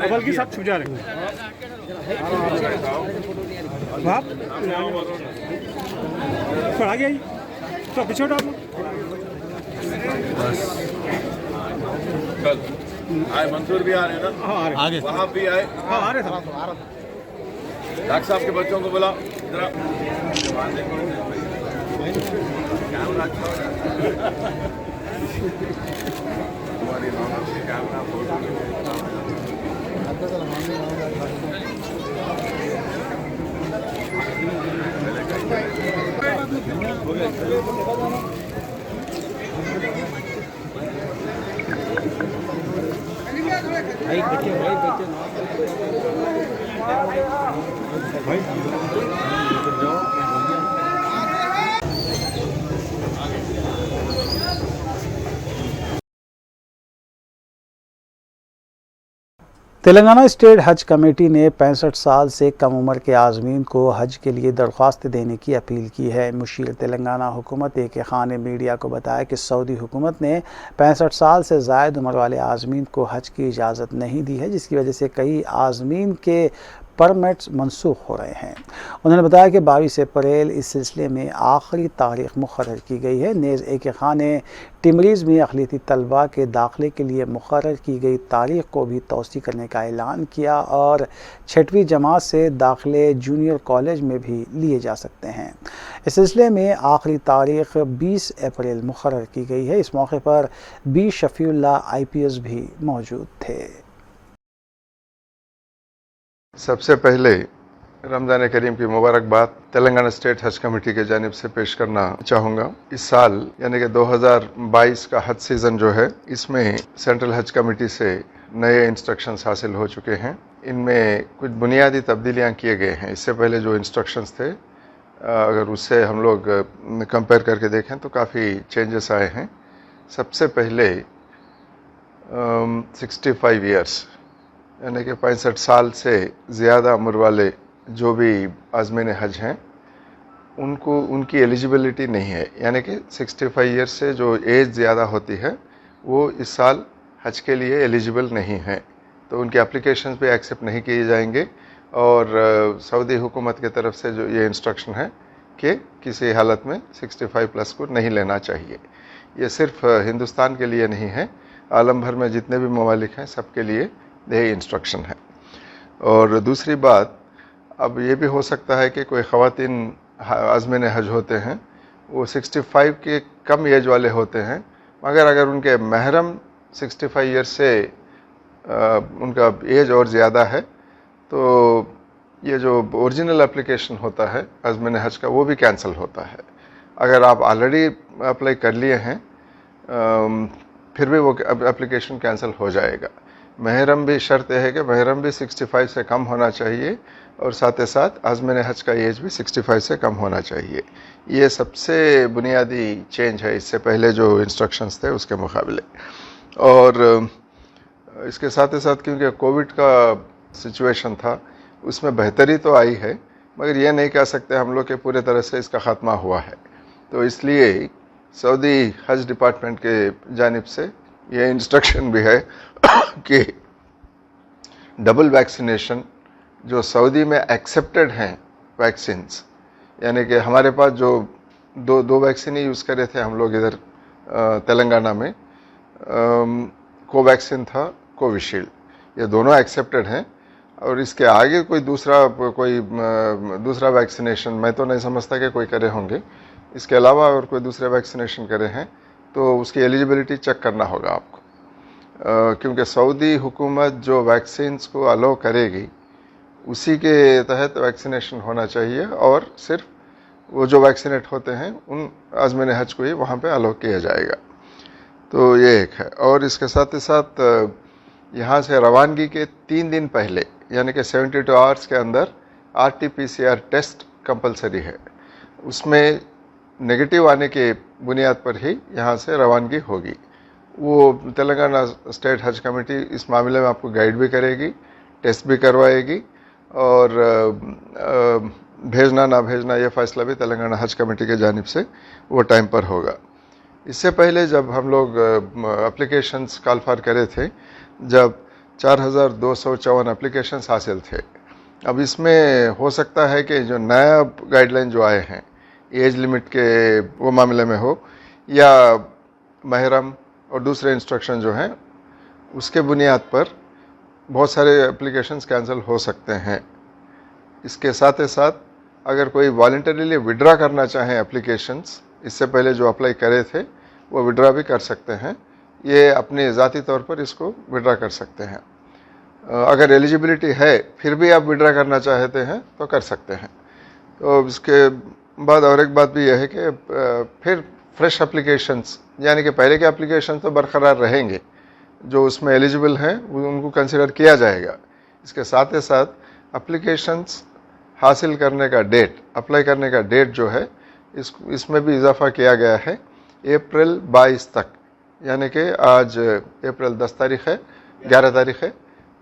S11: बल्कि सब छू जा रहे आ गया तो पीछे
S4: आए मंसूर भी आ रहे हैं ना, आगे वहाँ भी आए,
S11: आ रहे थे।
S4: डॉक्टर साहब के बच्चों को बुला जरा।
S1: तेलंगाना स्टेट हज कमेटी ने 65 साल से कम उम्र के आज़मीन को हज के लिए दरख्वास्त देने की अपील की है। मुशीर तेलंगाना हुकूमत एक खान ने मीडिया को बताया कि सऊदी हुकूमत ने 65 साल से ज़ायद उम्र वाले आज़मीन को हज की इजाज़त नहीं दी है, जिसकी वजह से कई आज़मीन के परमिट्स मनसूख हो रहे हैं। उन्होंने बताया कि 22 अप्रैल इस सिलसिले में आखिरी तारीख मुकर्रर की गई है। नेज़ एक खान ने टिमरीज़ में अक़लियती तलबा के दाखिले के लिए मुकर्रर की गई तारीख को भी तौसी करने का ऐलान किया और 6वीं जमात से दाखिले जूनियर कॉलेज में भी लिए जा सकते हैं। इस सिलसिले में आखिरी तारीख 20 अप्रैल मुकर्रर की गई है। इस मौके पर बी शफ़ीउल्लाह IPS भी मौजूद थे।
S12: सबसे पहले रमज़ान करीम की मुबारकबाद तेलंगाना स्टेट हज कमेटी के जानिब से पेश करना चाहूँगा। इस साल यानी कि 2022 का हज सीज़न जो है, इसमें सेंट्रल हज कमेटी से नए इंस्ट्रक्शंस हासिल हो चुके हैं। इनमें कुछ बुनियादी तब्दीलियाँ किए गए हैं। इससे पहले जो इंस्ट्रक्शंस थे, अगर उससे हम लोग कंपेयर करके देखें तो काफ़ी चेंजेस आए हैं। सबसे पहले 65 ईयर्स यानी कि 65 साल से ज़्यादा उम्र वाले जो भी आज़मीन हज हैं, उनको उनकी एलिजिबिलिटी नहीं है। यानी कि 65 ईयर्स से जो एज ज़्यादा होती है वो इस साल हज के लिए एलिजिबल नहीं है, तो उनके एप्लीकेशंस भी एक्सेप्ट नहीं किए जाएंगे। और सऊदी हुकूमत की तरफ से जो ये इंस्ट्रक्शन है कि किसी हालत में 65 प्लस को नहीं लेना चाहिए। ये सिर्फ हिंदुस्तान के लिए नहीं है, आलम भर में जितने भी ममालिक हैं सबके लिए यही इंस्ट्रक्शन है। और दूसरी बात, अब ये भी हो सकता है कि कोई ख़वातीन आज़मीन हज होते हैं, वो 65 के कम एज वाले होते हैं, मगर अगर उनके महरम 65 ईयर्स से उनका एज और ज़्यादा है, तो ये जो ओरिजिनल एप्लीकेशन होता है आज़मीन हज का, वो भी कैंसिल होता है। अगर आप ऑलरेडी अप्लाई कर लिए हैं फिर भी वो एप्लीकेशन कैंसिल हो जाएगा। महरम भी शर्त है कि महरम भी 65 से कम होना चाहिए और साथ ही साथ आज़मीन हज का एज भी 65 से कम होना चाहिए। ये सबसे बुनियादी चेंज है इससे पहले जो इंस्ट्रक्शंस थे उसके मुकाबले। और इसके साथ ही साथ क्योंकि कोविड का सिचुएशन था, उसमें बेहतरी तो आई है, मगर ये नहीं कह सकते हम लोग के पूरे तरह से इसका ख़त्मा हुआ है। तो इसलिए सऊदी हज डिपार्टमेंट के जानिब से ये इंस्ट्रक्शन भी है कि डबल वैक्सीनेशन जो सऊदी में एक्सेप्टेड हैं वैक्सीन्स, यानी कि हमारे पास जो दो वैक्सीन ही यूज़ करे थे हम लोग इधर तेलंगाना में, कोवैक्सीन था, कोविशील्ड, ये दोनों एक्सेप्टेड हैं। और इसके आगे कोई दूसरा वैक्सीनेशन मैं तो नहीं समझता कि कोई करे होंगे। इसके अलावा अगर कोई दूसरे वैक्सीनेशन करे हैं तो उसकी एलिजिबिलिटी चेक करना होगा आपको, क्योंकि सऊदी हुकूमत जो वैक्सीन्स को अलो करेगी उसी के तहत वैक्सीनेशन होना चाहिए, और सिर्फ वो जो वैक्सीनेट होते हैं उन आज़मीन हज को ही वहाँ पे अलो किया जाएगा। तो ये एक है। और इसके साथ ही साथ यहाँ से रवानगी के 3 दिन पहले यानी कि 72 आवर्स के अंदर RT-PCR टेस्ट कंपलसरी है। उसमें नेगेटिव आने के बुनियाद पर ही यहाँ से रवानगी होगी। वो तेलंगाना स्टेट हज कमेटी इस मामले में आपको गाइड भी करेगी, टेस्ट भी करवाएगी, और भेजना ना भेजना ये फ़ैसला भी तेलंगाना हज कमेटी के जानिब से वो टाइम पर होगा। इससे पहले जब हम लोग एप्लीकेशंस कॉल फॉर करे थे, जब 4254 एप्लीकेशंस हासिल थे। अब इसमें हो सकता है कि जो नया गाइडलाइन जो आए हैं एज लिमिट के वो मामले में हो, या महरम और दूसरे इंस्ट्रक्शन जो हैं उसके बुनियाद पर बहुत सारे एप्लीकेशंस कैंसिल हो सकते हैं। इसके साथ ही साथ अगर कोई वॉलंटरीली विड्रा करना चाहे एप्लीकेशंस, इससे पहले जो अप्लाई करे थे वो विड्रा भी कर सकते हैं। ये अपने ज़ाती तौर पर इसको विड्रा कर सकते हैं। अगर एलिजिबिलिटी है फिर भी आप विड्रा करना चाहते हैं तो कर सकते हैं। तो इसके बाद और एक बात भी यह है कि फिर फ्रेश एप्लीकेशंस, यानी कि पहले के एप्लीकेशन तो बरकरार रहेंगे, जो उसमें एलिजिबल हैं उनको कंसिडर किया जाएगा। इसके साथ ही साथ एप्लीकेशंस हासिल करने का डेट, अप्लाई करने का डेट जो है इसमें भी इजाफा किया गया है अप्रैल 22 तक, यानी कि आज अप्रैल 10 तारीख है, 11 तारीख है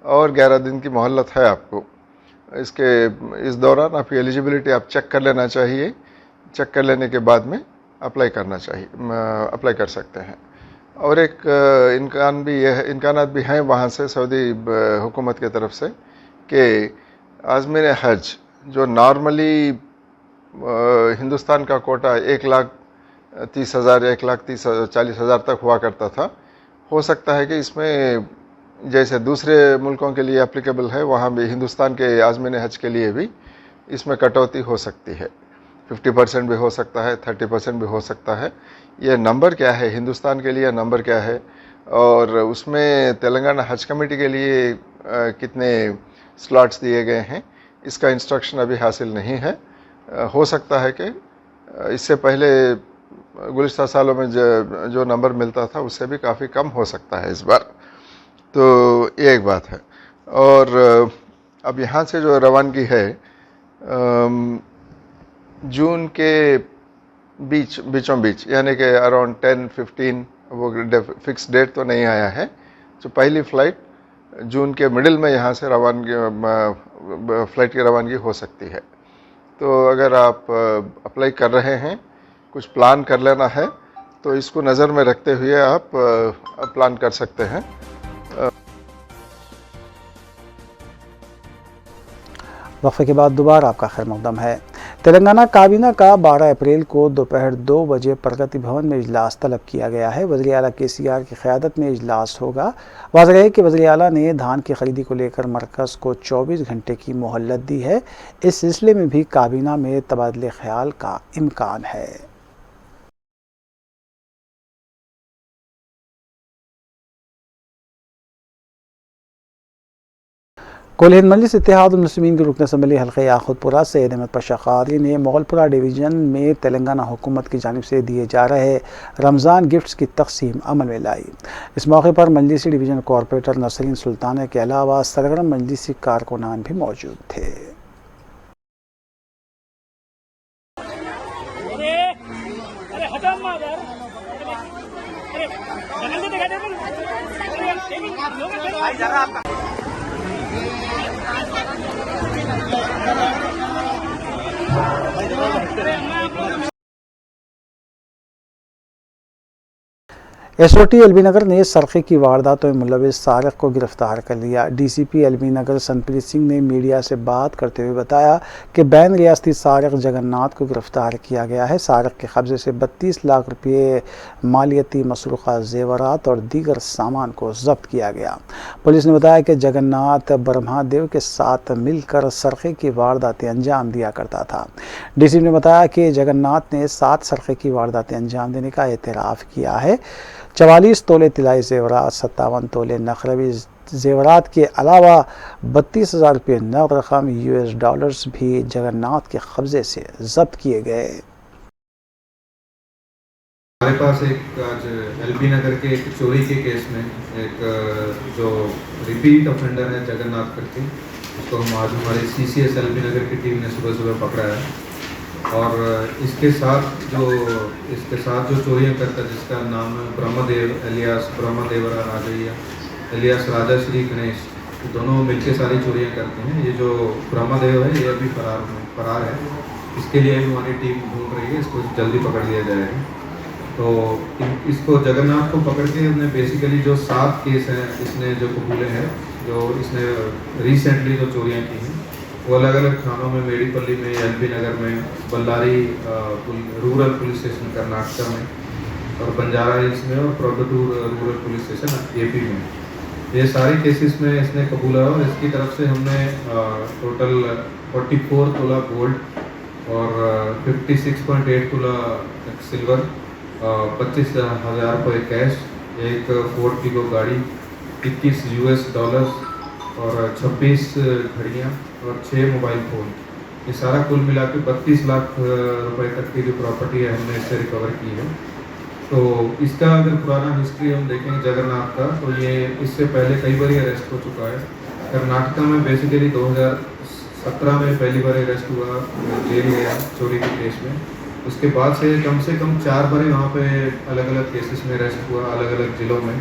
S12: और 11 दिन की मोहलत है आपको। इस दौरान आपकी एलिजिबिलिटी आप चेक कर लेना चाहिए। चेक कर लेने के बाद में अप्लाई करना चाहिए, अप्लाई कर सकते हैं। और एक इम्कानात भी हैं वहाँ से सऊदी हुकूमत की तरफ से कि आज़मीन हज जो नॉर्मली हिंदुस्तान का कोटा 1,30,000 या 1,40,000 तक हुआ करता था, हो सकता है कि इसमें जैसे दूसरे मुल्कों के लिए एप्लीकेबल है, वहाँ भी हिंदुस्तान के आज़मीन हज के लिए भी इसमें कटौती हो सकती है। 50% भी हो सकता है, 30% भी हो सकता है। ये नंबर क्या है हिंदुस्तान के लिए, नंबर क्या है, और उसमें तेलंगाना हज कमेटी के लिए कितने स्लॉट्स दिए गए हैं, इसका इंस्ट्रक्शन अभी हासिल नहीं है। हो सकता है कि इससे पहले गुज़िश्ता सालों में जो नंबर मिलता था उससे भी काफ़ी कम हो सकता है इस बार। तो ये एक बात है। और अब यहाँ से जो रवानगी है जून के बीचों बीच, यानी कि अराउंड 10-15, वो फिक्स डेट तो नहीं आया है। तो पहली फ़्लाइट जून के मिडिल में यहाँ से फ़्लाइट की रवानगी हो सकती है। तो अगर आप अप्लाई कर रहे हैं, कुछ प्लान कर लेना है, तो इसको नज़र में रखते हुए आप प्लान कर सकते हैं।
S1: वक्फे के बाद दोबारा आपका खैर मकदम है। तेलंगाना काबीना का 12 अप्रैल को दोपहर 2 बजे प्रगति भवन में इजलास तलब किया गया है। वज़ीर आला KCR की क़यादत में इजलास होगा। वाज़ेह है कि वज़ीर आला ने धान की खरीदी को लेकर मरकज़ को 24 घंटे की मोहलत दी है। इस सिलसिले में भी काबीना में तबादले ख्याल का इम्कान है। कुल हिंद मजलिस इत्तेहादुल मुस्लिमीन के रुकन असम्बली हल्क़े याक़ूतपुरा सैयद अहमद पाशा क़ादरी ने मोगलपुरा डिवीज़न में तेलंगाना हुकूमत की जानिब से दिए जा रहे रमज़ान गिफ्ट्स की तक़सीम अमल में लाई। इस मौके पर मजलिसी डिवीज़न कॉरपोरेटर नसरीन सुल्ताना के अलावा सरगर्म मजलिसी कारकुनान भी मौजूद थे। SOT एलबी नगर ने सरक़े की वारदातों में मुलविस सारिक को गिरफ्तार कर लिया। DCP एलबी नगर संतप्रीत सिंह ने मीडिया से बात करते हुए बताया कि बैन रियासती सारिक जगन्नाथ को गिरफ्तार किया गया है। सारिक के कब्जे से 32 लाख रुपये मालियती मसरूक़ा जेवरात और दीगर सामान को जब्त किया गया। पुलिस ने बताया कि जगन्नाथ ब्रह्मादेव के साथ मिलकर सरक़े की वारदातें अंजाम दिया करता था। DCP ने बताया कि जगन्नाथ ने 7 सरक़े की वारदातें अंजाम देने का एतराफ़ किया है। 44 तोले तिलाई जेवरात, 57 तोले नखरवी जेवरात के अलावा 32,000 रुपये नकद रकम US डॉलर्स भी जगन्नाथ के कब्जे से जब्त किए गए।
S13: हमारे पास एक आज एलबी नगर के एक चोरी के केस में एक जो रिपीट ऑफेंडर है जगन्नाथ करके, उसको हम आज हमारी CCS एलबी नगर की टीम ने सुबह पकड़ा है। और इसके साथ जो चोरियां करता है, जिसका नाम ब्रह्मदेव एलियास ब्रह्मदेवरा राजैया एलियास राजा श्री गणेश, दोनों मिलकर सारी चोरियां करते हैं। ये जो ब्रह्मदेव है ये अभी फरार है। इसके लिए हमारी टीम ढूंढ रही है, इसको जल्दी पकड़ लिया जाएगा। तो इसको जगन्नाथ को पकड़ के हमने बेसिकली जो 7 केस हैं इसने जो कबूले हैं, जो इसने रिसेंटली जो चोरियाँ की हैं वो अलग अलग थानों में, मेडीपल्ली में, एलबी नगर में, Ballari rural police station Karnataka में और बंजारा हिल्स में और Proddatur rural police station AP में। ये सारे केसेस में इसने कबूला है और इसकी तरफ से हमने टोटल 44 तोला गोल्ड और 56.8 तोला सिल्वर, 25,000 रुपये कैश, एक फोर्ड फिगो गाड़ी, 21 US डॉलर्स और 26 घड़ियाँ और 6 मोबाइल फ़ोन, ये सारा कुल मिला के 32 लाख रुपए तक की जो प्रॉपर्टी है हमने इससे रिकवर की है। तो इसका अगर पुराना हिस्ट्री हम देखें जगन्नाथ का, तो ये इससे पहले कई बार अरेस्ट हो चुका है। कर्नाटका में बेसिकली 2017 में पहली बार अरेस्ट हुआ, जेल गया चोरी के केस में। उसके बाद से कम 4 बार वहाँ पे अलग अलग केसेस में अरेस्ट हुआ, अलग अलग ज़िलों में,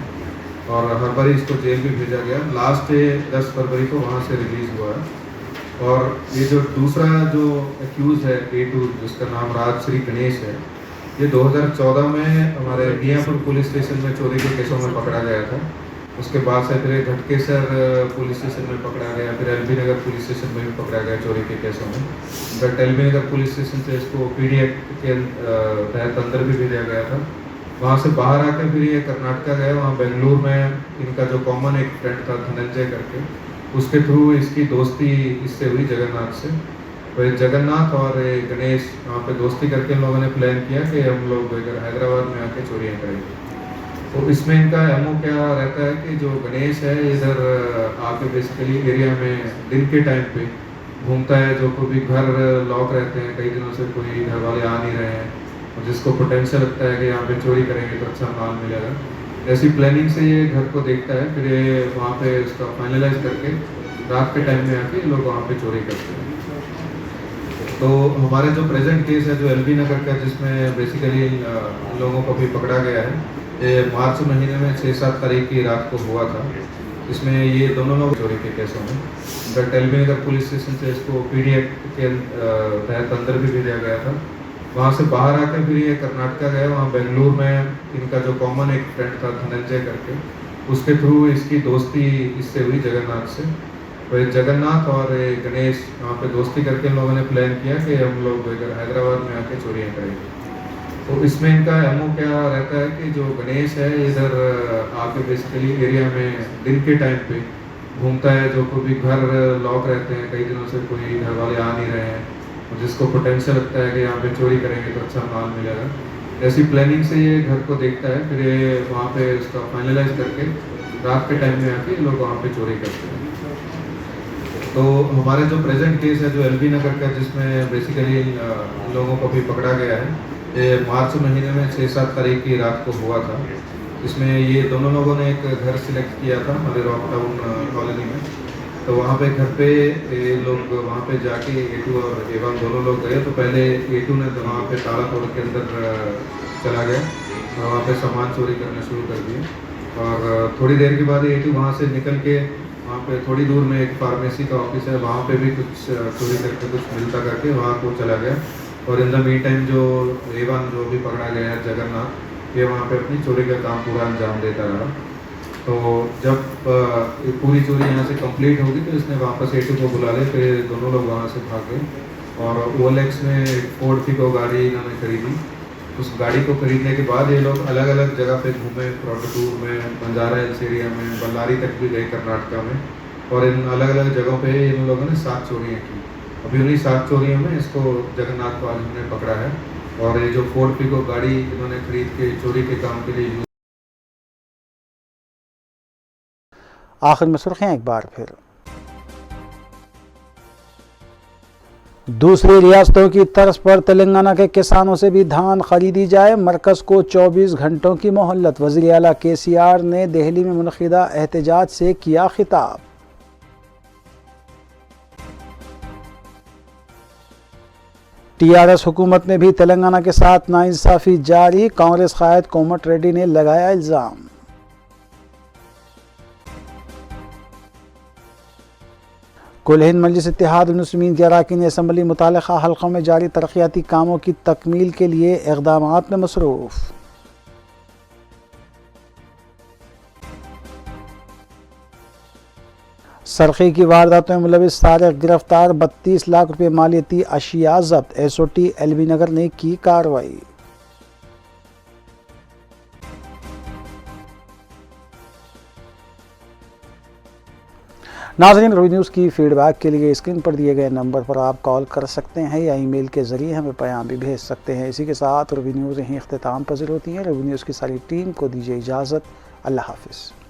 S13: और हर बार इसको जेल भी भेजा गया। लास्ट 10 फरवरी को वहाँ से रिलीज़ हुआ है। और ये जो दूसरा जो एक्यूज़ है A2, जिसका नाम राज श्री गणेश है, ये 2014 में हमारे मियाँपुर पुलिस स्टेशन में चोरी के केसों में पकड़ा गया था। उसके बाद से फिर घटकेसर पुलिस स्टेशन में पकड़ा गया, फिर एलबी नगर पुलिस स्टेशन में भी पकड़ा गया चोरी के केसों में। But LB Nagar police station से इसको PD एक्ट के तहत अंदर भी भेजा गया था। वहाँ से बाहर आकर फिर ये कर्नाटका गए। वहाँ बेंगलुरु में इनका जो कॉमन एक फ्रेंड था धनंजय करके, उसके थ्रू इसकी दोस्ती इससे हुई जगन्नाथ से। तो जगन्नाथ और गणेश वहाँ पे दोस्ती करके लोगों ने प्लान किया कि हम लोग इधर हैदराबाद में आके चोरियाँ करेंगे। तो इसमें इनका एमओ क्या रहता है कि जो गणेश है इधर आके बेसिकली एरिया में दिन के टाइम पे घूमता है, जो कोई भी घर लॉक रहते हैं, कई दिनों से कोई घर वाले आ नहीं रहे हैं और जिसको पोटेंशियल लगता है कि यहाँ पे चोरी करेंगे तो अच्छा माल मिलेगा, ऐसी प्लानिंग से ये घर को देखता है, फिर ये वहाँ पे उसका फाइनलाइज करके रात के टाइम में आके लोग वहाँ पे चोरी करते हैं। तो हमारे जो प्रेजेंट केस है जो एलबी नगर का, जिसमें बेसिकली लोगों को भी पकड़ा गया है, ये मार्च महीने में 6-7 तारीख की रात को हुआ था। इसमें ये दोनों लोग चोरी के केसों में but LB Nagar police station से इसको पीडी एक्ट के तहत अंदर भी भेजा गया था। वहाँ से बाहर आकर फिर ये कर्नाटका गए, वहाँ बेंगलुरु में इनका जो कॉमन एक फ्रेंड था धनंजय करके, उसके थ्रू इसकी दोस्ती इससे हुई जगन्नाथ से। तो जगन्नाथ और गणेश वहाँ पे दोस्ती करके इन लोगों ने प्लान किया कि हम लोग इधर हैदराबाद में आके चोरियाँ करेंगे। तो इसमें इनका एमओ क्या रहता है कि जो गणेश है इधर आके बेसिकली एरिया में दिन के टाइम पे घूमता है, जो कोई भी घर लॉक रहते हैं, कई दिनों से कोई घर वाले आ नहीं रहे हैं और जिसको पोटेंशियल लगता है कि यहाँ पे चोरी करेंगे तो अच्छा माल मिलेगा, ऐसी प्लानिंग से ये घर को देखता है, फिर ये वहाँ पे उसका फाइनलाइज करके रात के टाइम में आके लोग वहाँ पे चोरी करते हैं। तो हमारे जो प्रेजेंट केस है जो एलबी नगर का, जिसमें बेसिकली लोगों को भी पकड़ा गया है, ये मार्च महीने में 6-7 तारीख की रात को हुआ था। इसमें ये दोनों लोगों ने एक घर सिलेक्ट किया था हमारे रॉक टाउन कॉलोनी में। तो वहाँ पे घर पे ये लोग वहाँ पे जाके एटू और एवान दोनों लोग गए। तो पहले एटू ने वहाँ पे ताला तोड़ के अंदर चला गया और वहाँ पे सामान चोरी करना शुरू कर दिया। और थोड़ी देर के बाद एटू वहाँ से निकल के वहाँ पे थोड़ी दूर में एक फार्मेसी का ऑफिस है, वहाँ पे भी कुछ चोरी करके कुछ मिलता करके वहाँ को चला गया। और इन द मीन टाइम जो एवान जो भी पकड़ा गया है जगन्नाथ, ये वहाँ पे अपनी चोरी का काम पूरा अंजाम देता रहा। तो जब पूरी चोरी यहाँ से कंप्लीट होगी तो इसने वापस एटू को बुला ले, फिर दोनों लोग वहाँ से भागे और ओएलएक्स में फोर्ड फिगो गाड़ी इन्होंने खरीदी। उस गाड़ी को खरीदने के बाद ये लोग अलग अलग जगह पे घूमे, प्रोटोटूर में, बंजारा हिल्स एरिया में, बल्लारी तक भी गए कर्नाटका में। और इन अलग अलग जगहों पे इन लोगों ने 7 चोरियाँ की। अभी उन्हीं 7 चोरियों में इसको जगन्नाथ वालों ने पकड़ा है। और ये जो फोर्ड फिगो गाड़ी इन्होंने खरीद के चोरी के काम के लिए यूज।
S1: आखिर में सुर्खियां एक बार फिर। दूसरी रियासतों की तर्ज पर तेलंगाना के किसानों से भी धान खरीदी जाए, मरकज को 24 घंटों की मोहलत। वज़ीर आला केसीआर ने दिल्ली में मुनक़िदा एहतजाज से किया खिताब। टीआरएस हुकूमत ने भी तेलंगाना के साथ नाइंसाफी जारी, कांग्रेस कायद कोमट रेड्डी ने लगाया इल्जाम। कुल हिंद मजलिस इत्तेहादुल मुस्लिमीन के अरकान असम्बली मुतालिका हल्कों में जारी तरक्याती कामों की तकमील के लिए इक़दामात में मसरूफ़। सरखी की वारदातों में मुलविस सारिक गिरफ्तार, 32 लाख रुपये मालियती अशिया जब्त। एसओटी एलबी नगर ने की कार्रवाई। नाज़रीन, रवि न्यूज़ की फीडबैक के लिए स्क्रीन पर दिए गए नंबर पर आप कॉल कर सकते हैं या ईमेल के ज़रिए हमें पैगाम भी भेज सकते हैं। इसी के साथ रवि न्यूज़ यहीं इख्तिताम पज़ीर होती है। रवि न्यूज़ की सारी टीम को दीजिए इजाज़त। अल्लाह हाफ़िज़।